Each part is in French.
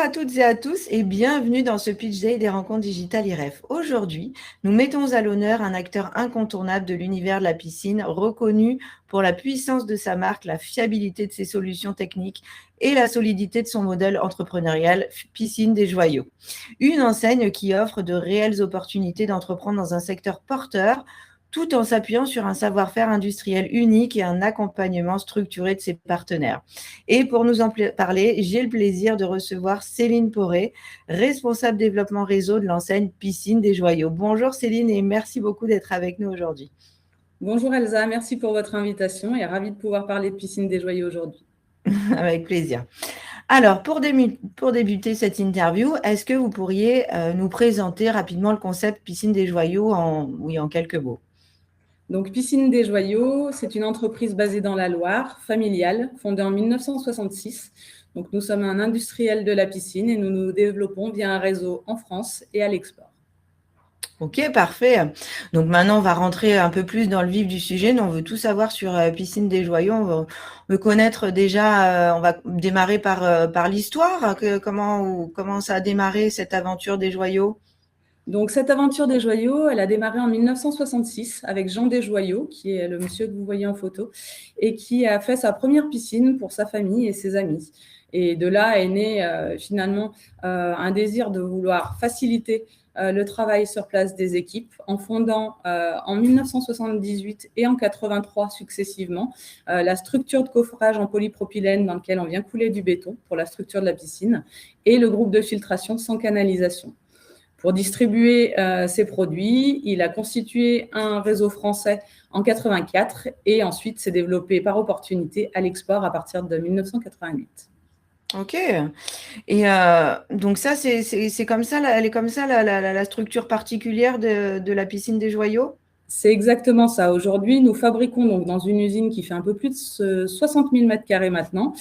à toutes et à tous et bienvenue dans ce Pitch Day des rencontres digitales IREF. Aujourd'hui, nous mettons à l'honneur un acteur incontournable de l'univers de la piscine, reconnu pour la puissance de sa marque, la fiabilité de ses solutions techniques et la solidité de son modèle entrepreneurial, Piscine des Joyaux. Une enseigne qui offre de réelles opportunités d'entreprendre dans un secteur porteur, tout en s'appuyant sur un savoir-faire industriel unique et un accompagnement structuré de ses partenaires. Et pour nous en parler, j'ai le plaisir de recevoir Céline Poré, responsable développement réseau de l'enseigne Piscine des Joyaux. Bonjour Céline et merci beaucoup d'être avec nous aujourd'hui. Bonjour Elsa, merci pour votre invitation et ravie de pouvoir parler de Piscine des Joyaux aujourd'hui. Avec plaisir. Alors, pour débuter cette interview, est-ce que vous pourriez nous présenter rapidement le concept Piscine des Joyaux en quelques mots? Donc, Piscine des Joyaux, c'est une entreprise basée dans la Loire, familiale, fondée en 1966. Donc, nous sommes un industriel de la piscine et nous nous développons via un réseau en France et à l'export. Ok, parfait. Donc maintenant, on va rentrer un peu plus dans le vif du sujet. Nous, on veut tout savoir sur Piscine des Joyaux. On veut connaître déjà, on va démarrer par l'histoire. Comment ça a démarré cette aventure des joyaux? Donc, cette aventure des joyaux, elle a démarré en 1966 avec Jean Desjoyaux, qui est le monsieur que vous voyez en photo, et qui a fait sa première piscine pour sa famille et ses amis. Et de là est né finalement un désir de vouloir faciliter le travail sur place des équipes en fondant en 1978 et en 83 successivement la structure de coffrage en polypropylène dans lequel on vient couler du béton pour la structure de la piscine et le groupe de filtration sans canalisation. Pour distribuer ses produits, il a constitué un réseau français en 84 et ensuite s'est développé par opportunité à l'export à partir de 1988. Ok. Et donc ça, c'est comme ça, elle est comme ça la structure particulière de la Piscine des Joyaux? C'est exactement ça. Aujourd'hui, nous fabriquons donc dans une usine qui fait un peu plus de 60 000 m² maintenant.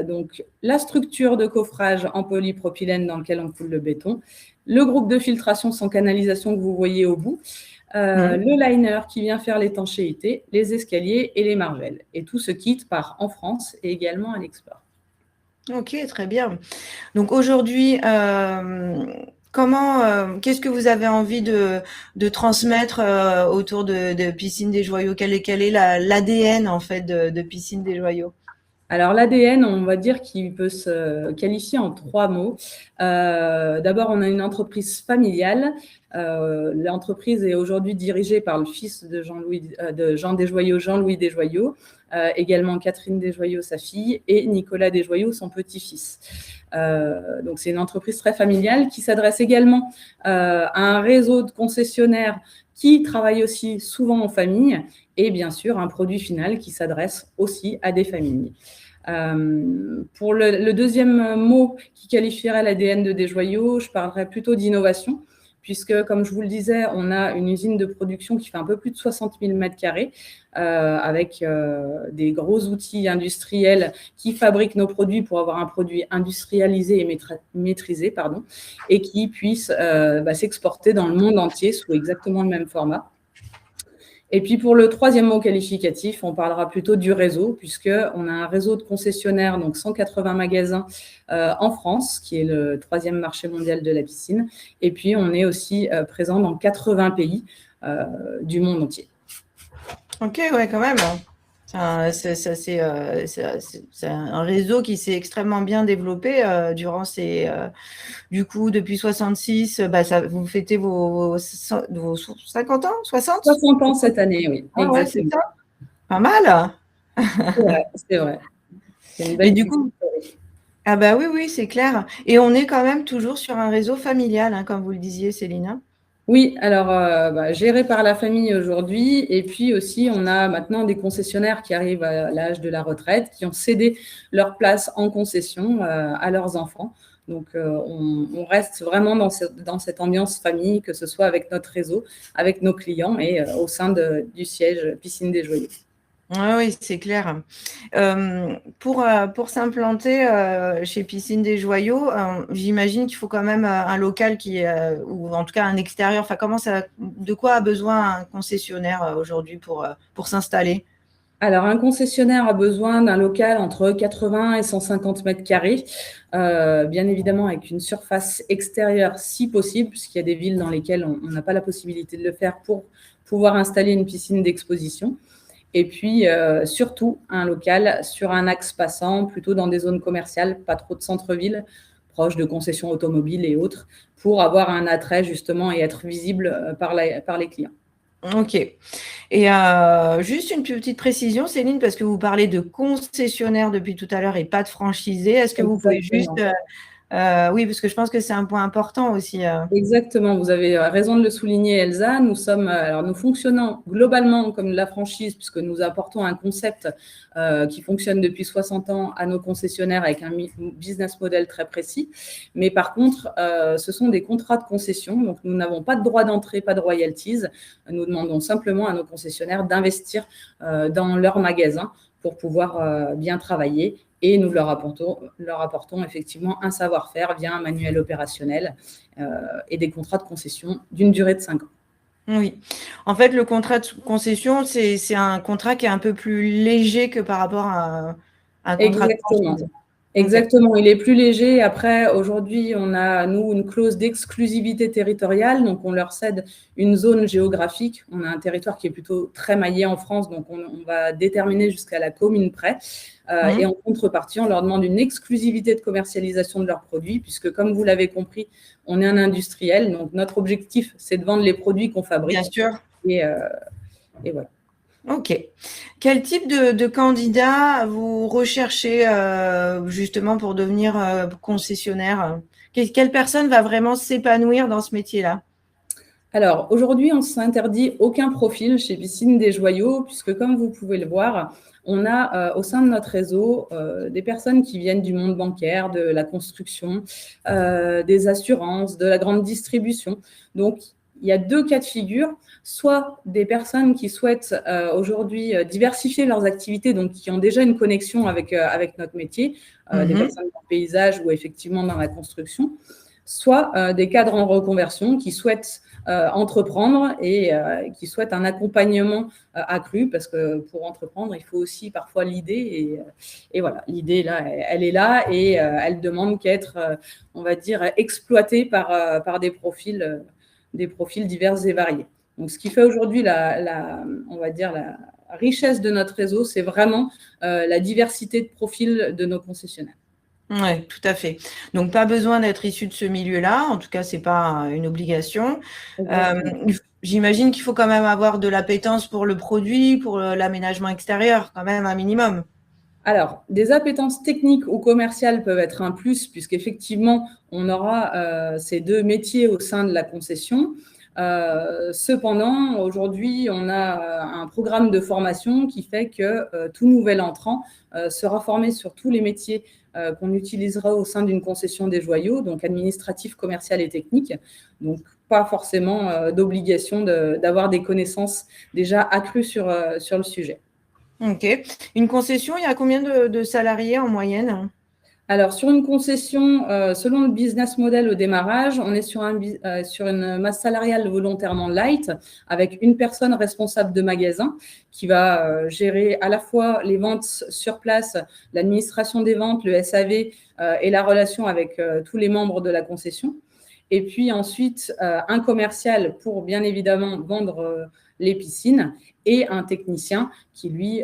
Donc la structure de coffrage en polypropylène dans lequel on coule le béton, le groupe de filtration sans canalisation que vous voyez au bout, le liner qui vient faire l'étanchéité, les escaliers et les margelles. Et tout ce kit part en France et également à l'export. Ok, très bien. Donc aujourd'hui, qu'est-ce que vous avez envie de transmettre autour de Piscine des Joyaux? Quel est l'ADN en fait de Piscine des Joyaux? Alors l'ADN, on va dire qu'il peut se qualifier en 3 mots. D'abord, on a une entreprise familiale. L'entreprise est aujourd'hui dirigée par le fils de Jean Desjoyaux, Jean-Louis Desjoyaux, également Catherine Desjoyaux, sa fille, et Nicolas Desjoyaux, son petit-fils. Donc c'est une entreprise très familiale qui s'adresse également à un réseau de concessionnaires qui travaillent aussi souvent en famille et bien sûr un produit final qui s'adresse aussi à des familles. Pour le deuxième mot qui qualifierait l'ADN de Desjoyaux, je parlerais plutôt d'innovation, puisque, comme je vous le disais, on a une usine de production qui fait un peu plus de 60 000 m², avec des gros outils industriels qui fabriquent nos produits pour avoir un produit industrialisé et maîtrisé, et qui puisse s'exporter dans le monde entier sous exactement le même format. Et puis pour le troisième mot qualificatif, on parlera plutôt du réseau, puisqu'on a un réseau de concessionnaires, donc 180 magasins en France, qui est le 3e marché mondial de la piscine. Et puis on est aussi présent dans 80 pays du monde entier. Ok, ouais, quand même. C'est un réseau qui s'est extrêmement bien développé durant du coup, depuis 66, vous fêtez vos 50 ans, 60? 60 ans cette année, oui. Ah ouais, c'est ça. Pas mal. C'est vrai. C'est une belle Et du coup, ah bah oui, c'est clair. Et on est quand même toujours sur un réseau familial, hein, comme vous le disiez, Céline. Oui, alors géré par la famille aujourd'hui, et puis aussi on a maintenant des concessionnaires qui arrivent à l'âge de la retraite, qui ont cédé leur place en concession à leurs enfants. Donc on reste vraiment dans cette ambiance famille, que ce soit avec notre réseau, avec nos clients et au sein du siège Piscine des Joyaux. Oui, c'est clair. Pour s'implanter chez Piscine des Joyaux, j'imagine qu'il faut quand même un local ou en tout cas un extérieur. Enfin, de quoi a besoin un concessionnaire aujourd'hui pour s'installer? Alors, un concessionnaire a besoin d'un local entre 80 et 150 mètres carrés, bien évidemment avec une surface extérieure si possible, puisqu'il y a des villes dans lesquelles on n'a pas la possibilité de le faire pour pouvoir installer une piscine d'exposition. Et puis, surtout, un local sur un axe passant, plutôt dans des zones commerciales, pas trop de centre-ville, proches de concessions automobiles et autres, pour avoir un attrait justement et être visible par les clients. Ok. Et juste une petite précision, Céline, parce que vous parlez de concessionnaire depuis tout à l'heure et pas de franchisé. Est-ce que vous pouvez juste… Exactement. oui, parce que je pense que c'est un point important aussi. Exactement, vous avez raison de le souligner, Elsa. Nous fonctionnons globalement comme la franchise, puisque nous apportons un concept qui fonctionne depuis 60 ans à nos concessionnaires avec un business model très précis. Mais par contre, ce sont des contrats de concession, donc nous n'avons pas de droit d'entrée, pas de royalties. Nous demandons simplement à nos concessionnaires d'investir dans leur magasin pour pouvoir bien travailler. Et nous leur apportons effectivement un savoir-faire via un manuel opérationnel et des contrats de concession d'une durée de 5 ans. Oui. En fait, le contrat de concession, c'est un contrat qui est un peu plus léger que par rapport à un contrat de franchise. Exactement, il est plus léger. Après, aujourd'hui, on a, nous, une clause d'exclusivité territoriale. Donc, on leur cède une zone géographique. On a un territoire qui est plutôt très maillé en France. Donc, on va déterminer jusqu'à la commune près. Et en contrepartie, on leur demande une exclusivité de commercialisation de leurs produits, puisque, comme vous l'avez compris, on est un industriel. Donc, notre objectif, c'est de vendre les produits qu'on fabrique. Bien sûr. Et voilà. Ok. Quel type de candidat vous recherchez justement pour devenir concessionnaire? Quelle personne va vraiment s'épanouir dans ce métier-là? Alors, aujourd'hui, on ne s'interdit aucun profil chez Piscine des Joyaux, puisque comme vous pouvez le voir, on a au sein de notre réseau des personnes qui viennent du monde bancaire, de la construction, des assurances, de la grande distribution. Donc, il y a 2 cas de figure, soit des personnes qui souhaitent aujourd'hui diversifier leurs activités, donc qui ont déjà une connexion avec notre métier, des personnes dans le paysage ou effectivement dans la construction, soit des cadres en reconversion qui souhaitent entreprendre et qui souhaitent un accompagnement accru, parce que pour entreprendre, il faut aussi parfois l'idée. Et voilà, l'idée, là, elle est là et elle demande qu'à être, on va dire, exploitée par des profils divers et variés. Donc, ce qui fait aujourd'hui on va dire, la richesse de notre réseau, c'est vraiment la diversité de profils de nos concessionnaires. Oui, tout à fait. Donc, pas besoin d'être issu de ce milieu-là. En tout cas, ce n'est pas une obligation. J'imagine qu'il faut quand même avoir de l'appétence pour le produit, pour l'aménagement extérieur, quand même un minimum. Alors, des appétences techniques ou commerciales peuvent être un plus, puisqu'effectivement, on aura ces 2 métiers au sein de la concession. Cependant, aujourd'hui, on a un programme de formation qui fait que tout nouvel entrant sera formé sur tous les métiers qu'on utilisera au sein d'une concession des joyaux, donc administratif, commercial et technique. Donc, pas forcément d'obligation d'avoir des connaissances déjà accrues sur le sujet. Ok. Une concession, il y a combien de salariés en moyenne? Alors, sur une concession, selon le business model au démarrage, on est sur une masse salariale volontairement light, avec une personne responsable de magasin qui va gérer à la fois les ventes sur place, l'administration des ventes, le SAV et la relation avec tous les membres de la concession. Et puis ensuite, un commercial pour bien évidemment vendre les piscines et un technicien qui, lui,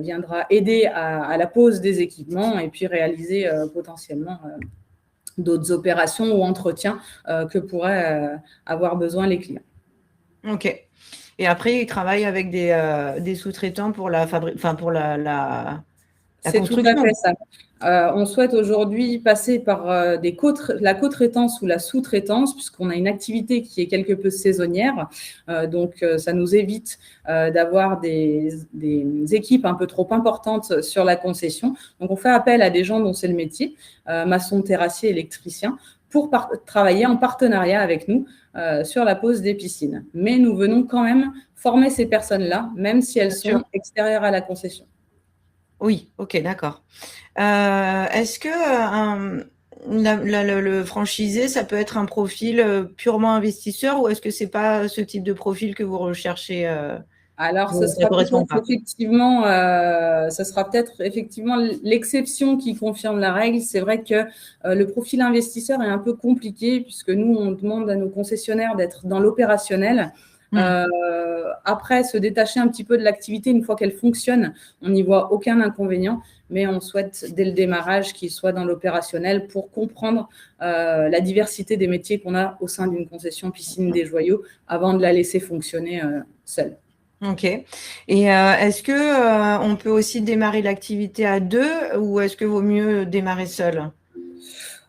viendra aider à la pose des équipements et puis réaliser potentiellement d'autres opérations ou entretiens que pourraient avoir besoin les clients. Ok. Et après, ils travaillent avec des sous-traitants pour la C'est tout à fait ça. On souhaite aujourd'hui passer par la co-traitance ou la sous-traitance, puisqu'on a une activité qui est quelque peu saisonnière. Donc, ça nous évite d'avoir des équipes un peu trop importantes sur la concession. Donc, on fait appel à des gens dont c'est le métier, maçons, terrassiers, électriciens, pour travailler en partenariat avec nous sur la pose des piscines. Mais nous venons quand même former ces personnes-là, même si elles sont extérieures à la concession. Oui, ok, d'accord. Est-ce que le franchisé, ça peut être un profil purement investisseur, ou est-ce que ce n'est pas ce type de profil que vous recherchez Alors, ou ça ne correspond pas? ce sera peut-être effectivement l'exception qui confirme la règle. C'est vrai que le profil investisseur est un peu compliqué puisque nous, on demande à nos concessionnaires d'être dans l'opérationnel. Après, se détacher un petit peu de l'activité une fois qu'elle fonctionne, on n'y voit aucun inconvénient, mais on souhaite dès le démarrage qu'ils soient dans l'opérationnel pour comprendre la diversité des métiers qu'on a au sein d'une concession piscine des Joyaux avant de la laisser fonctionner seule. Ok. Et est-ce que on peut aussi démarrer l'activité à deux ou est-ce que vaut mieux démarrer seul?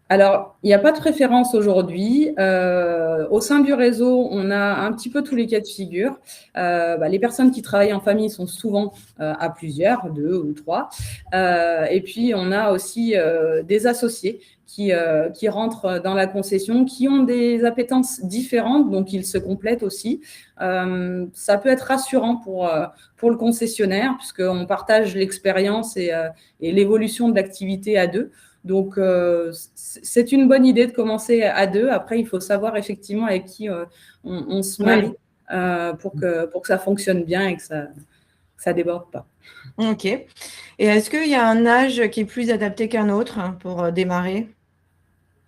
Alors, il n'y a pas de préférence aujourd'hui. Au sein du réseau, on a un petit peu tous les cas de figure. Les personnes qui travaillent en famille sont souvent à plusieurs, 2 ou 3. Et puis, on a aussi des associés qui rentrent dans la concession, qui ont des appétences différentes, donc ils se complètent aussi. Ça peut être rassurant pour le concessionnaire, puisqu'on partage l'expérience et l'évolution de l'activité à deux. Donc, c'est une bonne idée de commencer à deux. Après, il faut savoir effectivement avec qui on se marie pour que ça fonctionne bien et que ça déborde pas. Ok. Et est-ce qu'il y a un âge qui est plus adapté qu'un autre pour démarrer?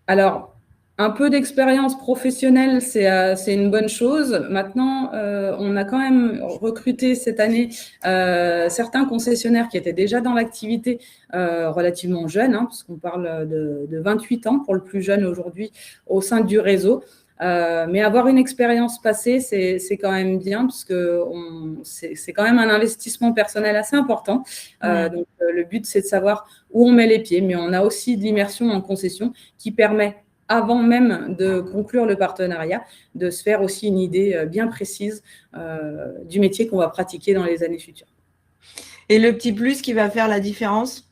Alors, un peu d'expérience professionnelle, c'est une bonne chose. Maintenant, on a quand même recruté cette année certains concessionnaires qui étaient déjà dans l'activité relativement jeunes, parce qu'on parle de 28 ans pour le plus jeune aujourd'hui au sein du réseau. Mais avoir une expérience passée, c'est quand même bien, parce que c'est quand même un investissement personnel assez important. Donc, le but, c'est de savoir où on met les pieds. Mais on a aussi de l'immersion en concession qui permet, avant même de conclure le partenariat, de se faire aussi une idée bien précise du métier qu'on va pratiquer dans les années futures. Et le petit plus qui va faire la différence?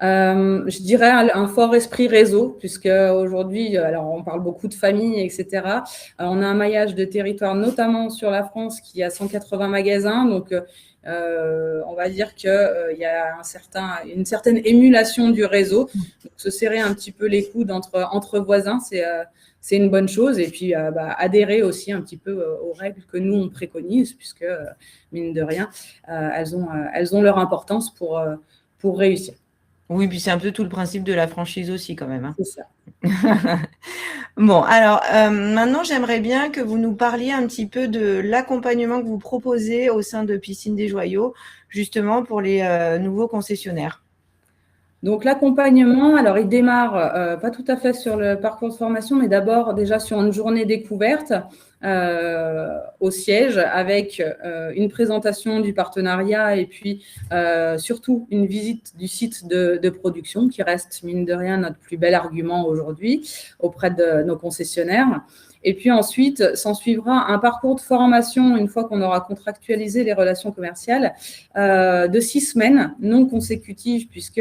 Je dirais un fort esprit réseau, puisque aujourd'hui, alors on parle beaucoup de famille, etc. On a un maillage de territoire, notamment sur la France, qui a 180 magasins. Donc, on va dire qu'il y a une certaine émulation du réseau. Donc, se serrer un petit peu les coudes entre voisins, c'est une bonne chose. Et puis, adhérer aussi un petit peu aux règles que nous, on préconise, puisque, mine de rien, elles ont leur importance pour réussir. Oui, puis c'est un peu tout le principe de la franchise aussi quand même. C'est ça. Bon, alors maintenant, j'aimerais bien que vous nous parliez un petit peu de l'accompagnement que vous proposez au sein de Piscine des Joyaux, justement pour les nouveaux concessionnaires. Donc l'accompagnement, alors il démarre pas tout à fait sur le parcours de formation, mais d'abord déjà sur une journée découverte au siège avec une présentation du partenariat et puis surtout une visite du site de production qui reste mine de rien notre plus bel argument aujourd'hui auprès de nos concessionnaires. Et puis ensuite, s'en suivra un parcours de formation, une fois qu'on aura contractualisé les relations commerciales, de 6 semaines non consécutives, puisque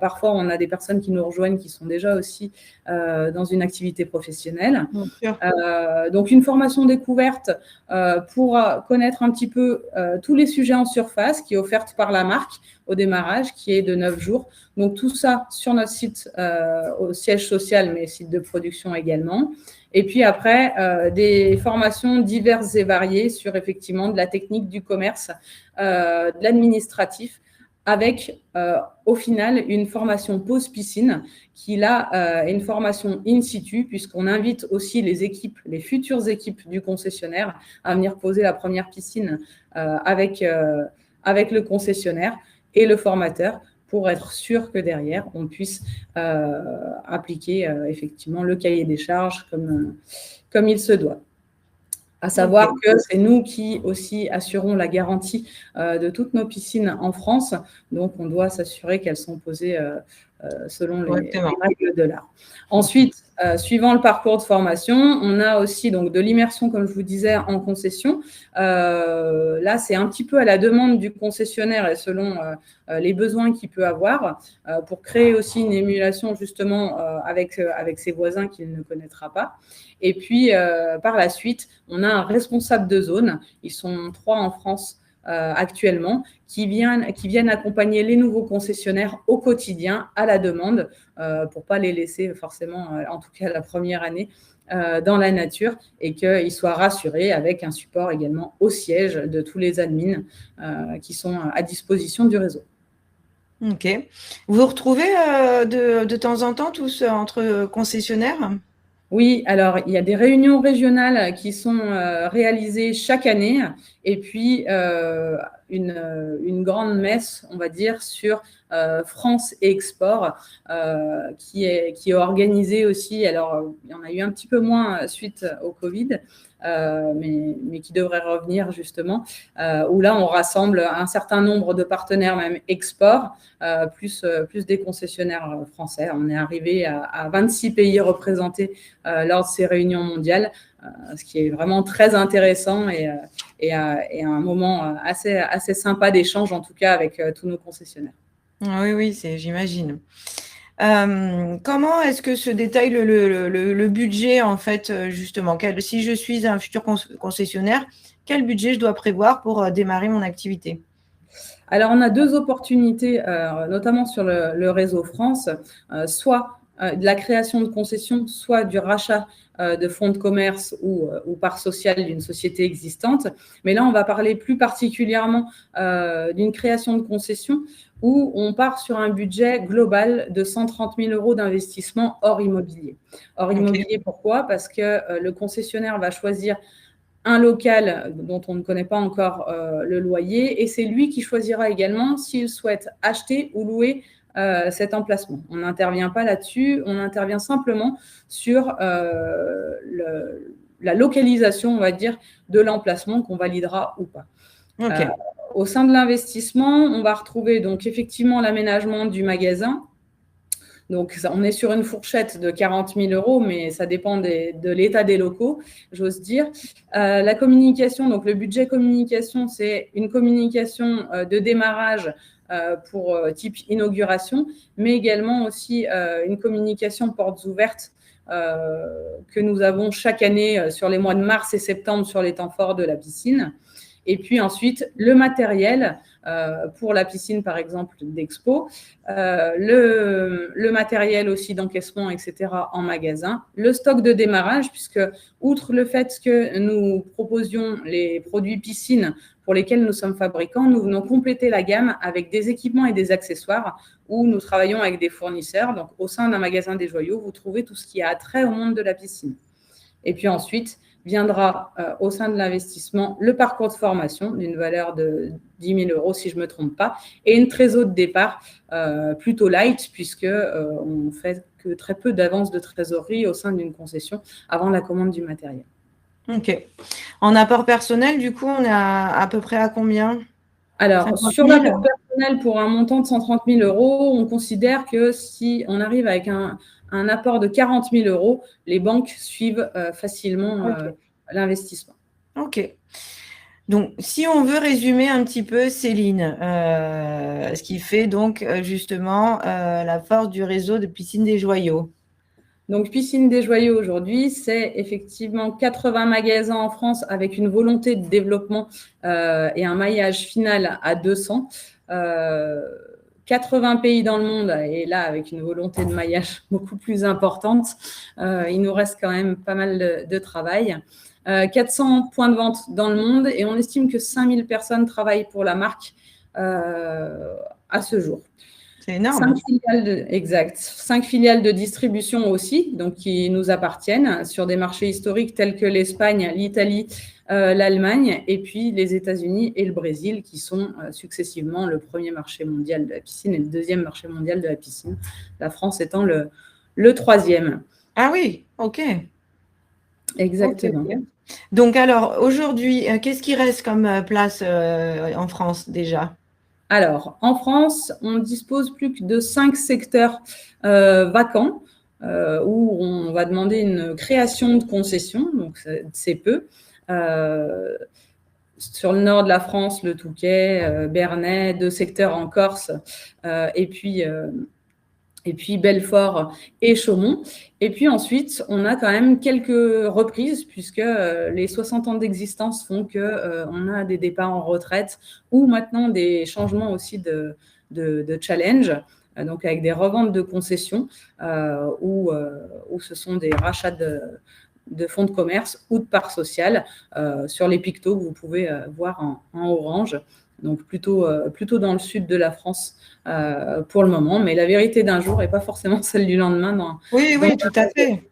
parfois, on a des personnes qui nous rejoignent qui sont déjà aussi dans une activité professionnelle. Donc, une formation découverte pour connaître un petit peu tous les sujets en surface qui est offerte par la marque au démarrage, qui est de 9 jours. Donc, tout ça sur notre site au siège social, mais site de production également. Et puis après, des formations diverses et variées sur effectivement de la technique du commerce, de l'administratif, avec au final une formation pause piscine qui là est une formation in situ, puisqu'on invite aussi les équipes, les futures équipes du concessionnaire à venir poser la première piscine avec le concessionnaire et le formateur, pour être sûr que derrière, on puisse appliquer effectivement le cahier des charges comme il se doit. À savoir que c'est nous qui aussi assurons la garantie de toutes nos piscines en France. Donc, on doit s'assurer qu'elles sont posées selon les règles de l'art. Ensuite, suivant le parcours de formation, on a aussi donc de l'immersion, comme je vous disais, en concession. Là, c'est un petit peu à la demande du concessionnaire et selon les besoins qu'il peut avoir, pour créer aussi une émulation justement avec ses voisins qu'il ne connaîtra pas. Et puis, par la suite, on a un responsable de zone. Ils sont 3 en France actuellement, qui viennent accompagner les nouveaux concessionnaires au quotidien, à la demande, pour ne pas les laisser forcément, en tout cas la première année, dans la nature et qu'ils soient rassurés avec un support également au siège de tous les admins qui sont à disposition du réseau. Ok. Vous vous retrouvez de temps en temps tous entre concessionnaires? Oui, alors il y a des réunions régionales qui sont réalisées chaque année et puis une grande messe, on va dire, sur France et Export qui est organisée aussi. Alors, il y en a eu un petit peu moins suite au Covid, mais qui devrait revenir justement, où là, on rassemble un certain nombre de partenaires, même export, plus des concessionnaires français. On est arrivé à 26 pays représentés lors de ces réunions mondiales, ce qui est vraiment très intéressant et un moment assez sympa d'échange, en tout cas avec tous nos concessionnaires. Oui, j'imagine. Comment est-ce que se détaille le budget, en fait, justement? Si je suis un futur concessionnaire, quel budget je dois prévoir pour démarrer mon activité? Alors, on a deux opportunités, notamment sur le réseau France, soit de la création de concessions, soit du rachat de fonds de commerce ou part sociale d'une société existante. Mais là, on va parler plus particulièrement d'une création de concession où on part sur un budget global de 130 000 € d'investissement hors immobilier. Hors immobilier, pourquoi? Parce que le concessionnaire va choisir un local dont on ne connaît pas encore le loyer, et c'est lui qui choisira également s'il souhaite acheter ou louer cet emplacement. On n'intervient pas là-dessus, on intervient simplement sur la localisation, on va dire, de l'emplacement qu'on validera ou pas. Okay. Au sein de l'investissement, on va retrouver donc effectivement l'aménagement du magasin. Donc, on est sur une fourchette de 40 000 €, mais ça dépend de l'état des locaux, j'ose dire. La communication, donc le budget communication, c'est une communication de démarrage pour type inauguration, mais également aussi une communication portes ouvertes que nous avons chaque année sur les mois de mars et septembre sur les temps forts de la piscine. Et puis ensuite, le matériel pour la piscine, par exemple, d'expo, le matériel aussi d'encaissement, etc., en magasin, le stock de démarrage, puisque outre le fait que nous proposions les produits piscine pour lesquels nous sommes fabricants, nous venons compléter la gamme avec des équipements et des accessoires où nous travaillons avec des fournisseurs. Donc, au sein d'un magasin des joyaux, vous trouvez tout ce qui a trait au monde de la piscine. Et puis ensuite, viendra au sein de l'investissement le parcours de formation d'une valeur de 10 000 € si je ne me trompe pas, et une trésor de départ plutôt light puisqu'on ne fait que très peu d'avance de trésorerie au sein d'une concession avant la commande du matériel. Ok. En apport personnel, du coup, on est à peu près à combien? Alors, sur l'apport personnel pour un montant de 130 000 €, on considère que si on arrive avec un apport de 40 000 €, les banques suivent facilement l'investissement. Ok. Donc, si on veut résumer un petit peu, Céline, ce qui fait donc justement la force du réseau de Piscine des Joyaux. Donc, Piscine des Joyaux aujourd'hui, c'est effectivement 80 magasins en France avec une volonté de développement et un maillage final à 200. 80 pays dans le monde, et là, avec une volonté de maillage beaucoup plus importante, il nous reste quand même pas mal de travail. 400 points de vente dans le monde, et on estime que 5000 personnes travaillent pour la marque à ce jour. C'est énorme. 5 filiales de distribution aussi, donc qui nous appartiennent sur des marchés historiques tels que l'Espagne, l'Italie, l'Allemagne, et puis les États-Unis et le Brésil, qui sont successivement le premier marché mondial de la piscine et le deuxième marché mondial de la piscine, la France étant le troisième. Ah oui, ok. Exactement. Okay. Donc alors, aujourd'hui, qu'est-ce qui reste comme place en France déjà ? Alors, en France, on dispose plus que de 5 secteurs vacants où on va demander une création de concession, donc c'est peu. Sur le nord de la France, le Touquet, Bernay, 2 secteurs en Corse, et puis Belfort et Chaumont. Et puis ensuite, on a quand même quelques reprises puisque les 60 ans d'existence font qu'on a des départs en retraite ou maintenant des changements aussi de challenge, donc avec des reventes de concessions où ce sont des rachats de fonds de commerce ou de parts sociales sur les pictos que vous pouvez voir en orange. Donc plutôt dans le sud de la France pour le moment, mais la vérité d'un jour n'est pas forcément celle du lendemain. Oui, tout à fait.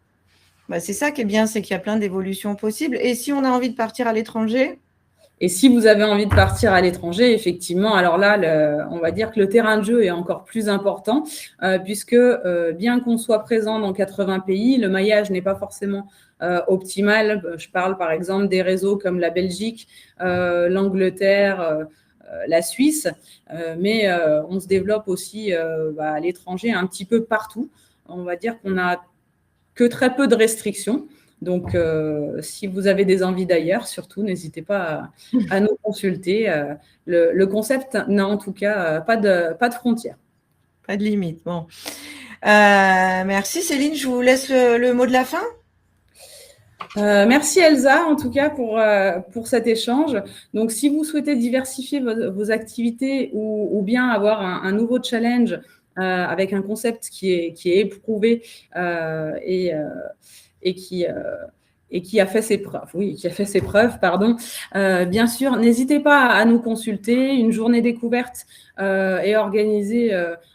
Bah, c'est ça qui est bien, c'est qu'il y a plein d'évolutions possibles. Et si on a envie de partir à l'étranger? Et si vous avez envie de partir à l'étranger, effectivement, alors là, on va dire que le terrain de jeu est encore plus important, puisque bien qu'on soit présent dans 80 pays, le maillage n'est pas forcément optimal. Je parle par exemple des réseaux comme la Belgique, l'Angleterre, la Suisse, mais on se développe aussi à l'étranger un petit peu partout. On va dire qu'on n'a que très peu de restrictions. Donc, si vous avez des envies d'ailleurs, surtout, n'hésitez pas à nous consulter. Le concept n'a en tout cas pas de frontières. Pas de limite. Bon. Merci Céline, je vous laisse le mot de la fin. Merci Elsa, en tout cas, pour cet échange. Donc, si vous souhaitez diversifier vos activités ou bien avoir un nouveau challenge avec un concept qui est éprouvé et qui a fait ses preuves, bien sûr, n'hésitez pas à nous consulter. Une journée découverte est organisée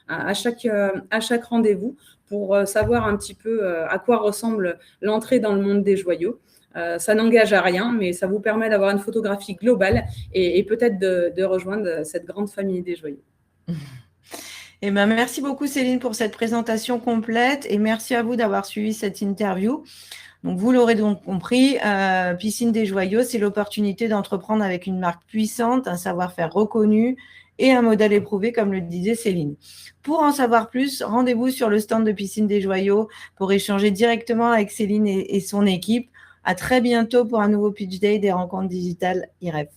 à chaque rendez-vous pour savoir un petit peu à quoi ressemble l'entrée dans le monde des joyaux. Ça n'engage à rien, mais ça vous permet d'avoir une photographie globale et peut-être de rejoindre cette grande famille des joyaux. Eh ben, merci beaucoup Céline pour cette présentation complète et merci à vous d'avoir suivi cette interview. Donc, vous l'aurez donc compris, Piscine des Joyaux, c'est l'opportunité d'entreprendre avec une marque puissante, un savoir-faire reconnu et un modèle éprouvé, comme le disait Céline. Pour en savoir plus, rendez-vous sur le stand de Piscine des Joyaux pour échanger directement avec Céline et son équipe. À très bientôt pour un nouveau Pitch Day des rencontres digitales IREF.